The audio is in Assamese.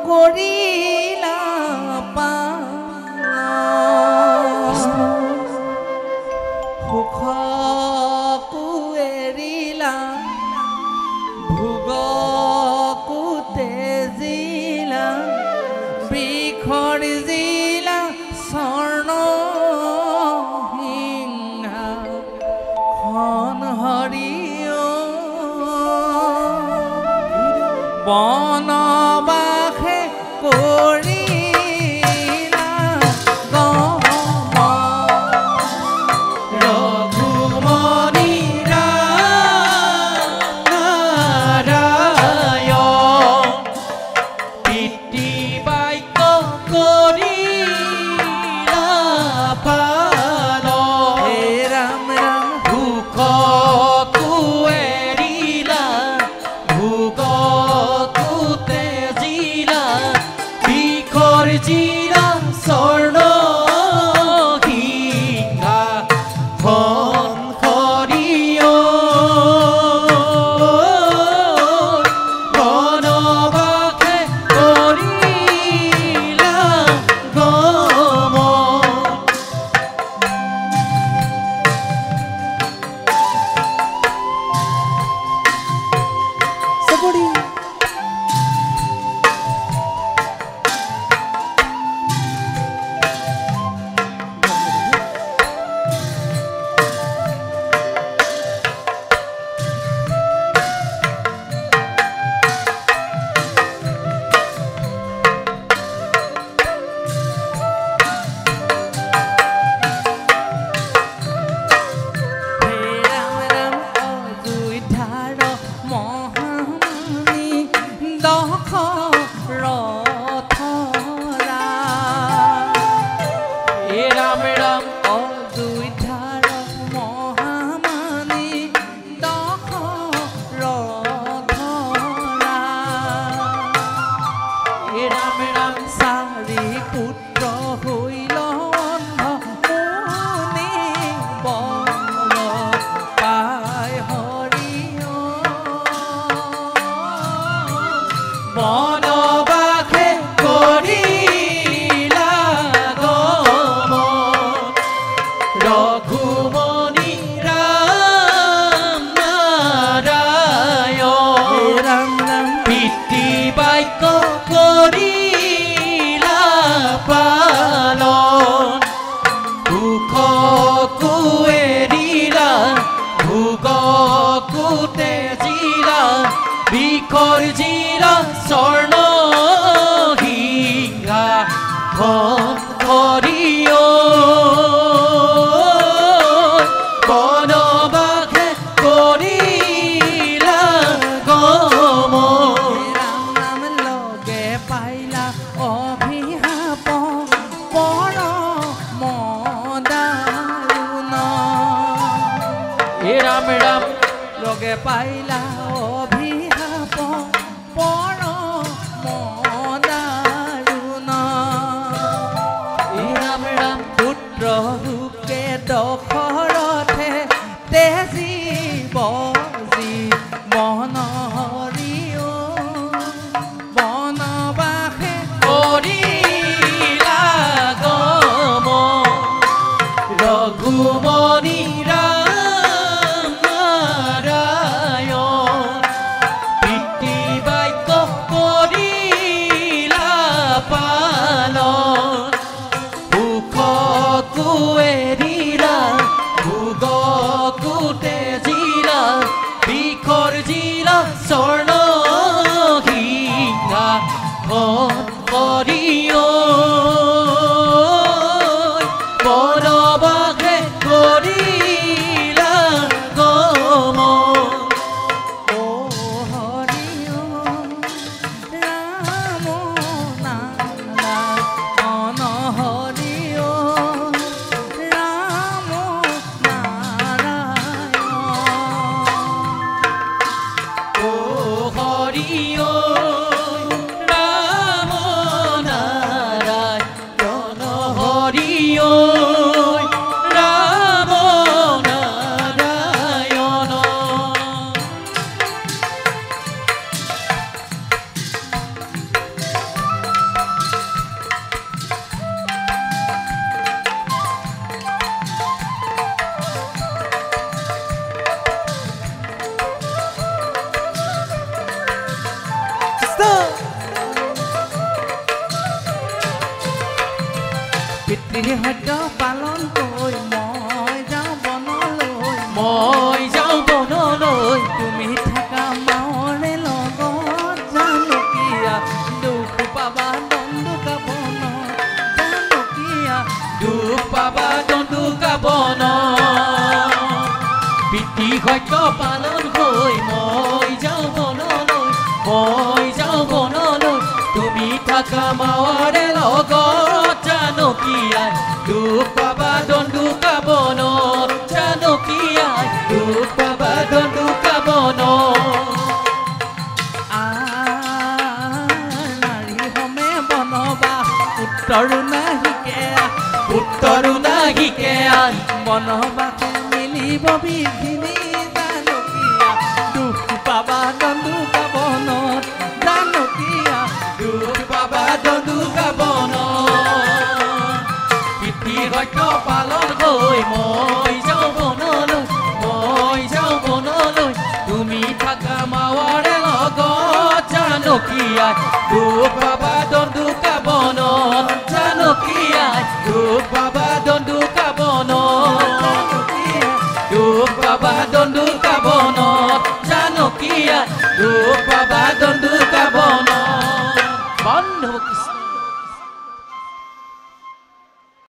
কৰিলা সুখকো এৰিলা ভোগকো তেজিলা বিখৰিজিলা স্বৰ্ণ সিংহাসন হৰিয় বনবাসে কৰিলা গম ৰঘুমনি নাৰায়ণ পিতৃ বাক্য কৰিলা পালন হে ৰাম ৰাম সুখকো এৰিলা ভোগকো তেজিলা বিখৰিজিলা স্বৰ্ণ সিংহাসন হৰিয় বনবাসে কৰিলা গমন Somebody. বনবাসে কৰিলা গমন ৰঘুমনি ৰাম নাৰায়ণ পিতৃ বাক্য কৰিলা পালন সুখকো এৰিলা ভোগকো তেজিলা বিখৰিজিলা স্বৰ্ণ সিংহাসন হৰিয় বনবাসে কৰিলা গমন ৰাম নাম লগে পাইলা অভিশাপ পৰম দাৰুণ হে ৰাম ৰাম লগে পাইলা অভিশাপ পৰম দাৰুণ ৰাম ৰাম পুত্ৰ ৰূপে দশৰথে তেজিব জীৱন হৰিয় বনবাসে কৰিলা গমন ৰঘুমনি ৰাম নাৰায়ণ নাৰীৰ সত্য পালন কৈ মই যাওঁ বনলৈ মই যাওঁ বনলৈ তুমি থাকা মাৰে লগত জানকীয়া দুখ পাবা দন্দুকা বন জানকীয়া দুখ পাবা দন্দুকা বন পিতৃ সত্য পালন হৈ মই যাওঁ বনলৈ মই যাওঁ বনলৈ তুমি থাকা মাৰে লগত জানকীয়াই দুখ পাবা দন্দুকা বন জানকীয়াই দুখ পাবা দন্দুকা বন নাৰী সমে বনবা উত্তৰো নাহিকে উত্তৰো নাহিকে আন বনবাসে মিলিব বিধিনী জানকীয়া দুখ পাবা দন্দুকা বনত জানকীয়া দুখ পাবা দন্দুকা বন পিতৃ সত্য পালন হৈ মই যাওঁ বনলৈ মই যাওঁ বনলৈ তুমি থাকা মাৱাৰে লগত জানকীয়াই দুখ পাবা দন্দুকা বন জানকীয়াই দুখ পাবা দন্দুকা বন দুখ পাবা দন্দুকা বন জানকীয়াই দুখ পাবা দন্দুকা বন বন্ধ কৃষ্ণ